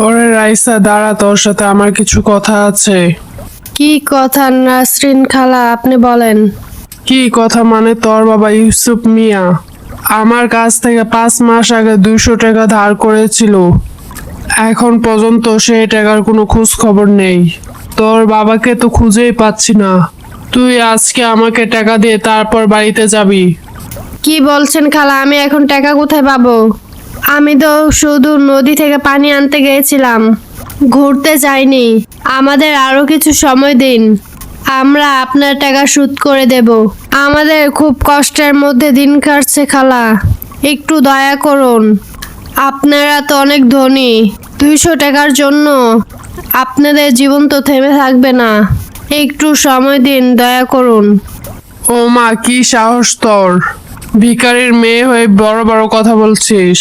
ওরে রাইসা, দাঁড়া, তোর সাথে আমার কিছু কথা আছে। কি কথা নাসরিন খালা, আপনি বলেন। কি কথা মানে, তোর বাবা ইউসুফ মিয়া আমার কাছ থেকে 5 মাস আগে 200 টাকা ধার করেছিল। এখন পর্যন্ত সেই টাকার কোনো খোঁজ খবর নেই। তোর বাবাকে তো খুঁজেই পাচ্ছি না। তুই আজকে আমাকে টাকা দিয়ে তারপর বাড়িতে যাবি। কি বলছেন খালা, আমি এখন টাকা কোথায় পাবো? আমি তো শুধু নদী থেকে পানি আনতে গিয়েছিলাম, ঘুরতে যাইনি। আমাদের আরো কিছু সময় দিন, আমরা আপনার টাকা শোধ করে দেব। আমাদের খুব কষ্টের মধ্যে দিন কাটছে খালা, একটু দয়া করুন। আপনারা তো অনেক ধনী, 200 টাকার জন্য আপনাদের জীবন তো থেমে থাকবে না। একটু সময় দিন, দয়া করুন। ও মা, কি সাহস তোর! ভিখারির মেয়ে হয়ে বড় বড় কথা বলছিস।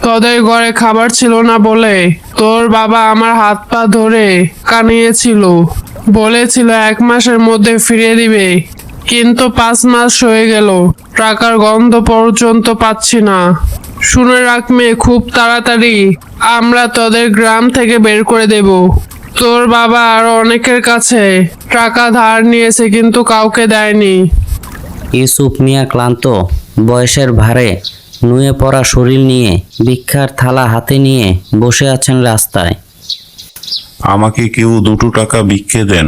তোদের ঘরে খাবার ছিল না বলে তোর বাবা আমার হাত পা ধরে কানিয়েছিল, বলেছিল 1 মাসের মধ্যে ফিরিয়ে দিবে। কিন্তু 5 মাস হয়ে গেল, টাকার গন্ধ পর্যন্ত পাচ্ছি না। শুনে রাখ মেয়ে, খুব তাড়াতাড়ি আমরা তোদের গ্রাম থেকে বের করে দেব। তোর বাবা আরো অনেকের কাছে টাকা ধার নিয়েছে, কিন্তু কাউকে দেয়নি। ইউসুফ মিয়া ক্লান্ত বয়সের ভারে নুয়ে পড়া শরীর নিয়ে ভিক্ষার থালা হাতে নিয়ে বসে আছেন রাস্তায়। আমাকে কেউ 2 টাকা ভিক্ষে দেন।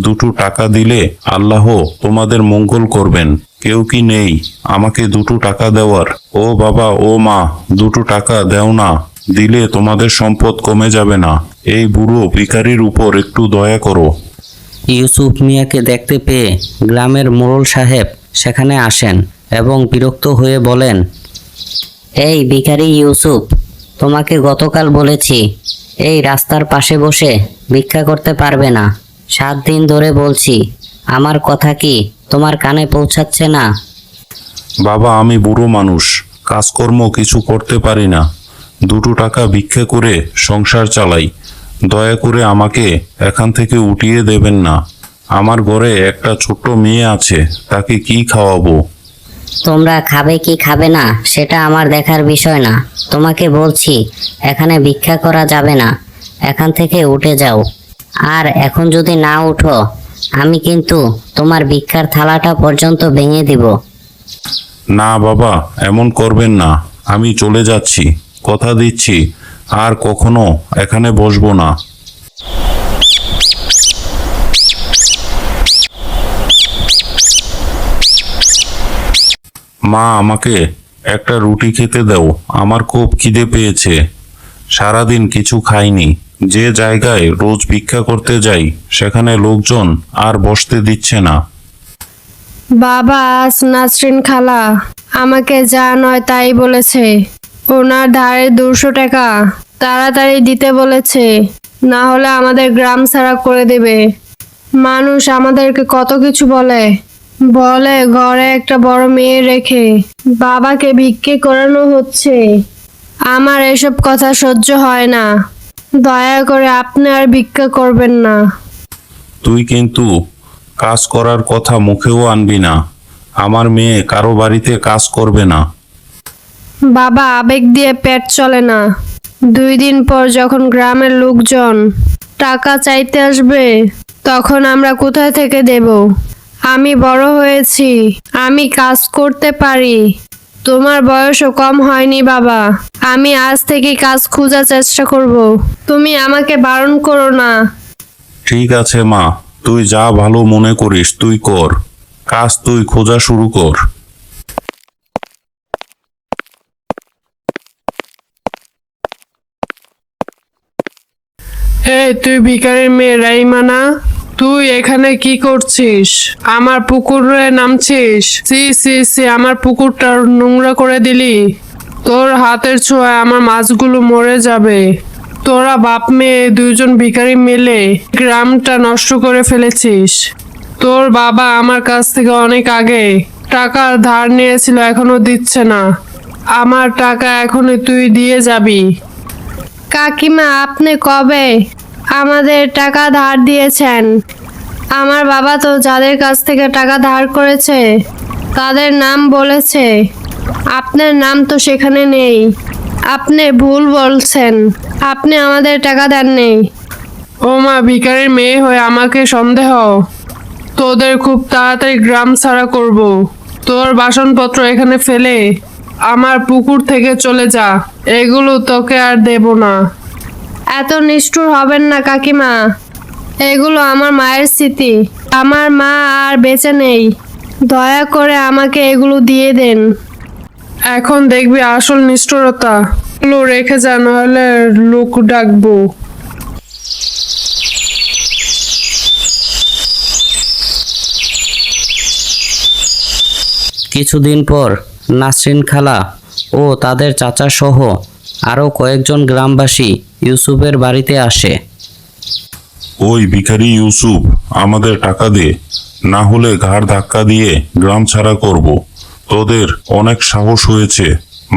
2 টাকা দিলে আল্লাহ তোমাদের মঙ্গল করবেন। কেউ কি নেই আমাকে 2 টাকা দেওয়ার? ও বাবা, ও মা, 2 টাকা দেও না, দিলে তোমাদের সম্পদ কমে যাবে না। এই বুড়ো ভিখারির উপর একটু দয়া করো। ইউসুফ মিয়াকে দেখতে পেয়ে গ্রামের মোড়ল সাহেব সেখানে আসেন এবং বিরক্ত হয়ে বলেন, এই ভিখারি ইউসুফ, তোমাকে গতকাল বলেছি এই রাস্তার পাশে বসে ভিক্ষা করতে পারবে না। 7 দিন ধরে বলছি, আমার কথা কি তোমার কানে পৌঁছাচ্ছে না? বাবা, আমি বুড়ো মানুষ, কাজকর্ম কিছু করতে পারি না। 2 টাকা ভিক্ষা করে সংসার চালাই। দয়া করে আমাকে এখান থেকে উঠিয়ে দেবেন না। আমার ঘরে একটা ছোট্ট মেয়ে আছে, তাকে কি খাওয়াবো? তোমরা খাবে কি খাবে না সেটা আমার দেখার বিষয় না। তোমাকে বলছি এখানে ভিক্ষা করা যাবে না, এখান থেকে উঠে যাও। আর এখন যদি না উঠো, আমি কিন্তু তোমার ভিক্ষার থালাটা পর্যন্ত ভেঙে দিব। না বাবা, এমন করবেন না। আমি চলে যাচ্ছি, কথা দিচ্ছি আর কখনো এখানে বসবো না। মা, আমাকে একটা রুটি খেতে দাও, আমার খুব খিদে পেয়েছে। সারাদিন কিছু খাইনি। যে জায়গায় রোজ ভিক্ষা করতে যাই সেখানে লোকজন আর বসতে দিচ্ছে না। বাবা, আজ নাসরিন খালা আমাকে যা নয় তাই বলেছে। ওনার ধারে 200 টাকা তাড়াতাড়ি দিতে বলেছে, না হলে আমাদের গ্রাম ছাড়া করে দেবে। মানুষ আমাদেরকে কত কিছু বলে বলে ঘরে একটা বড় মেয়ে রেখে বাবাকে ভিক্ষে করানো হচ্ছে। আমার এসব কথা সহ্য হয় না। দয়া করে আপনি আর ভিক্ষা করবেন না। তুই কিন্তু কাজ করার কথা মুখেও আনবি না। আমার মেয়ে কারো বাড়িতে কাজ করবে না। বাবা, আবেগ দিয়ে পেট চলে না। 2 দিন পর যখন গ্রামের লোকজন টাকা চাইতে আসবে, তখন আমরা কোথায় থেকে দেব? আমি বড় হয়েছি, আমি কাজ করতে পারি। তোমার বয়সও কম হয়নি বাবা। আমি আজ থেকে কাজ খোঁজার চেষ্টা করব। তুমি আমাকে বারণ করো না। ঠিক আছে মা, তুই যা ভালো মনে করিস তুই কর। কাজ তুই খোঁজা শুরু কর। এই, তুই ভিখারির মেয়ে রাইমা না? তুই এখানে কি করছিস? আমার পুকুরে নামছিস? সি সি সি, আমার পুকুরটা নোংরা করে দিলি। তোর হাতের ছোঁয়ায় আমার মাছগুলো মরে যাবে। তোরা বাপ মেয়ে 2জন ভিখারি মিলে গ্রামটা নষ্ট করে ফেলেছিস। তোর বাবা আমার কাছ থেকে অনেক আগে টাকা ধার নিয়েছিল, এখনো দিচ্ছে না। আমার টাকা এখনই তুই দিয়ে যাবি। কাকিমা, আপনি কবে আমাদের টাকা ধার দিয়েছেন? আমার বাবা তো যাদের কাছ থেকে টাকা ধার করেছে তাদের নাম বলেছে, আপনার নাম তো সেখানে নেই। আপনি ভুল বলছেন, আপনি আমাদের টাকা দেননি। ও মা, ভিখারির মেয়ে হয়ে আমাকে সন্দেহ? তোদের খুব তাড়াতাড়ি গ্রাম ছাড়া করব। তোর বাসনপত্র এখানে ফেলে আমার পুকুর থেকে চলে যা, এগুলো তোকে আর দেব না। এত নিষ্ঠুর হবেন না কাকিমা, এগুলো আমার মায়ের স্মৃতি। আমার মা আর বেঁচে নেই, দয়া করে আমাকে এগুলো দিয়ে দেন। এখন দেখবি আসল নিষ্ঠুরতা। এগুলো রেখে যা, নাহলে লোক ডাকবো। কিছুদিন পর নাসরিন খালা ও তাদের চাচা সহ আরও কয়েকজন গ্রামবাসী ইউসুফের বাড়িতে আসে। ওই ভিখারি ইউসুফ, আমাদের টাকা দে, না হলে ঘাড় ধাক্কা দিয়ে গ্রাম ছাড়া করব। তোদের অনেক সাহস হয়েছে,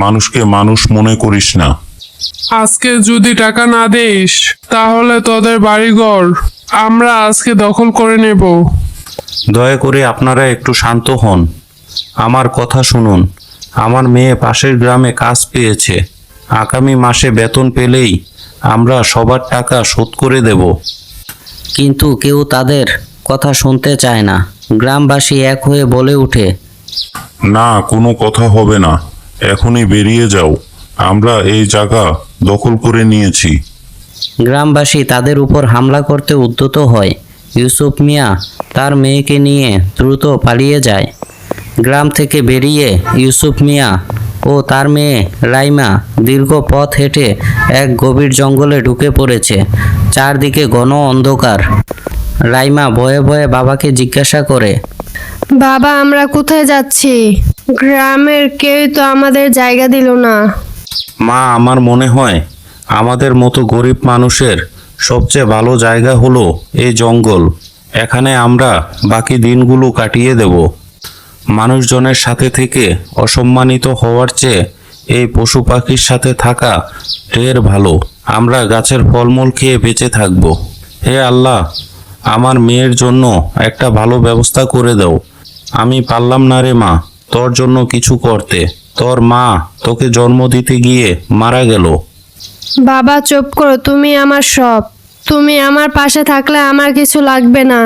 মানুষকে মানুষ মনে করিস না। আজকে যদি টাকা না দিস তাহলে তোদের বাড়িঘর আমরা আজকে দখল করে নেব। দয়া করে আপনারা একটু শান্ত হন, আমার কথা শুনুন। আমার মেয়ে পাশের গ্রামে কাজ পেয়েছে, আগামী মাসে বেতন পেলেই আমরা সবার টাকা শোধ করে দেব। কিন্তু কেউ তাদের কথা শুনতে চায় না। গ্রামবাসী এক হয়ে বলে ওঠে, না, কোনো কথা হবে না, এখনই বেরিয়ে যাও, আমরা এই জায়গা দখল করে নিয়েছি। গ্রামবাসী তাদের উপর হামলা করতে উদ্যত হয়। ইউসুফ মিয়া তার মেয়েকে নিয়ে দ্রুত পালিয়ে যায়। গ্রাম থেকে বেরিয়ে ইউসুফ মিয়া ও তার মেয়ে রাইমা দীর্ঘ পথ হেঁটে এক গভীর জঙ্গলে ঢুকে পড়েছে। চারদিকে ঘন অন্ধকার। রাইমা ভয়ে ভয়ে বাবাকে জিজ্ঞাসা করে, বাবা, আমরা কোথায় যাচ্ছি? গ্রামের কেউ তো আমাদের জায়গা দিল না। মা, আমার মনে হয় আমাদের মতো গরিব মানুষের সবচেয়ে ভালো জায়গা হলো এই জঙ্গল। এখানে আমরা বাকি দিনগুলো কাটিয়ে দেব। মানুষজনের সাথে থেকে অসম্মানিত হওয়ার চেয়ে এই পশু পাখির সাথে থাকা ঢের ভালো। আমরা গাছের ফলমূল খেয়ে বেঁচে থাকব। হে আল্লাহ, আমার মেয়ের জন্য একটা ভালো ব্যবস্থা করে দাও। আমি পারলাম না রে মা তোর জন্য কিছু করতে। তোর মা তোকে জন্ম দিতে গিয়ে মারা গেল। বাবা চুপ করো, তুমি আমার সব। তুমি আমার পাশে থাকলে আমার কিছু লাগবে না।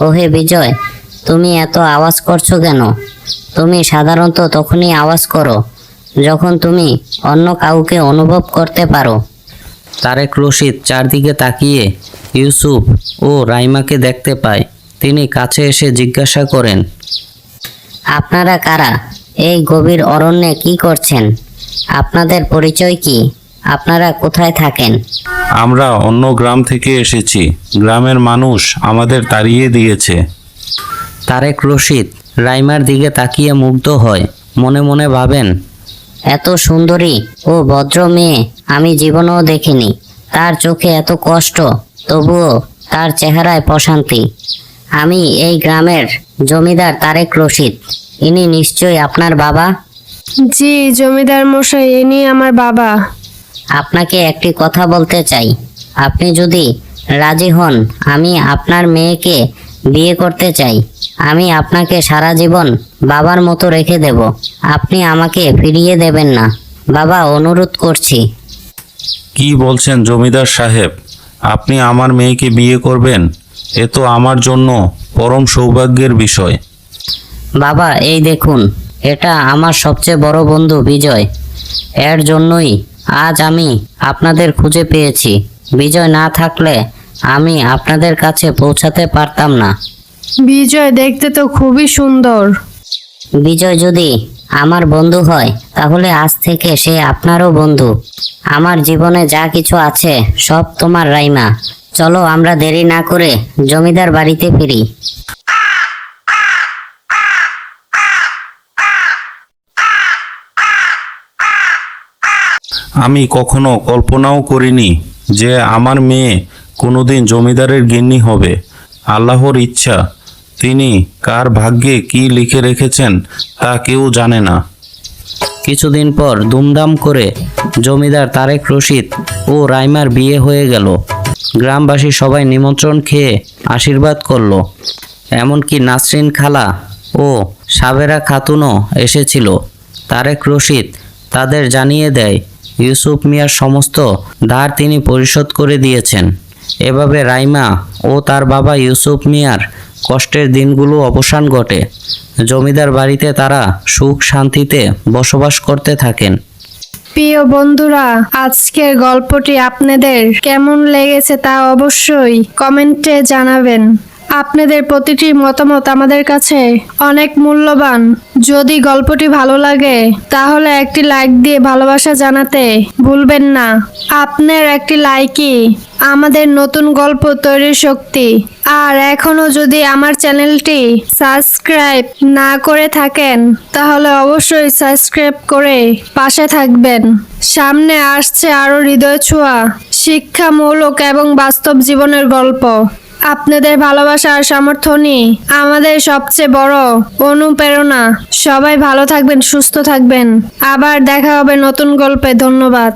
ওহে বিজয়, তুমি এত আওয়াজ করছো কেন? তুমি সাধারণত তখনই আওয়াজ করো যখন তুমি অন্য কাউকে অনুভব করতে পারো। তারেক রশিদ চারদিকে তাকিয়ে ইউসুফ ও রাইমাকে দেখতে পায়। তিনি কাছে এসে জিজ্ঞাসা করেন, আপনারা কারা? এই গভীর অরণ্যে কি করছেন? আপনাদের পরিচয় কি? আপনারা কোথায় থাকেন? আমরা অন্য গ্রাম থেকে এসেছি। গ্রামের মানুষ আমাদের তাড়িয়ে দিয়েছে। তারেক রশিদ রাইমার দিকে তাকিয়ে মুগ্ধ হয়। মনে মনে ভাবেন, এত সুন্দরী ও ভদ্র মেয়ে আমি জীবনেও দেখিনি। তার চোখে এত কষ্ট, তবুও তার চেহারায় প্রশান্তি। আমি এই গ্রামের জমিদার তারেক রশিদ। ইনি নিশ্চয়ই আপনার বাবা। জি জমিদার মশাই, ইনি আমার বাবা। আপনাকে একটি কথা বলতে চাই। আপনি যদি রাজি হন, আমি আপনার মেয়েকে বিয়ে করতে চাই। আমি আপনাকে সারা জীবন বাবার মতো রেখে দেব। আপনি আমাকে ফিরিয়ে দেবেন না। বাবা, অনুরোধ করছি। কি বলছেন জমিদার সাহেব? আপনি আমার মেয়েকে বিয়ে করবেন? এ তো আমার জন্য পরম সৌভাগ্যের বিষয়। বাবা, এই দেখুন, এটা আমার সবচেয়ে বড় বন্ধু বিজয়। এর জন্যই আজ আমি আপনাদের খুঁজে পেয়েছি। বিজয় না থাকলে আমি আপনাদের কাছে পৌঁছাতে পারতাম না। বিজয় দেখতে তো খুবই সুন্দর। বিজয় যদি আমার বন্ধু হয় তাহলে আজ থেকে সে আপনারও বন্ধু। আমার জীবনে যা কিছু আছে সব তোমার রাইমা। চলো আমরা দেরি না করে জমিদার বাড়িতে ফিরি। আমি কখনো কল্পনাও করিনি যে আমার মেয়ে কোনোদিন জমিদারের গিন্নি হবে। আল্লাহর ইচ্ছা, তিনি কার ভাগ্যে কি লিখে রেখেছেন তা কেউ জানে না। কিছুদিন পর ধুমধাম করে জমিদার তারেক রশিদ ও রাইমার বিয়ে হয়ে গেল। গ্রামবাসী সবাই নিমন্ত্রণ খেয়ে আশীর্বাদ করলো। এমনকি নাসরিন খালা ও সাবেরা খাতুনও এসেছিল। তারেক রশিদ তাদের জানিয়ে দেয় ইউসুফ মিয়ার সমস্ত ধার তিনি পরিশোধ করে দিয়েছেন। এভাবে রাইমা ও তার বাবা ইউসুফ মিয়ার কষ্টের দিনগুলো অবসান ঘটে। জমিদার বাড়িতে তারা সুখ শান্তিতে বসবাস করতে থাকেন। প্রিয় বন্ধুরা, আজকের গল্পটি আপনাদের কেমন লেগেছে তা অবশ্যই কমেন্টে জানাবেন। আপনাদের প্রতিটি মতামত আমাদের কাছে অনেক মূল্যবান। যদি গল্পটি ভালো লাগে তাহলে একটি লাইক দিয়ে ভালোবাসা জানাতে ভুলবেন না। আপনার একটি লাইকই আমাদের নতুন গল্প তৈরির শক্তি। আর এখনো যদি আমার চ্যানেলটি সাবস্ক্রাইব না করে থাকেন তাহলে অবশ্যই সাবস্ক্রাইব করে পাশে থাকবেন। সামনে আসছে আরো হৃদয় ছোঁয়া শিক্ষামূলক এবং বাস্তব জীবনের গল্প। আপনাদের ভালোবাসা আর সমর্থনই আমাদের সবচেয়ে বড় অনুপ্রেরণা। সবাই ভালো থাকবেন, সুস্থ থাকবেন। আবার দেখা হবে নতুন গল্পে। ধন্যবাদ।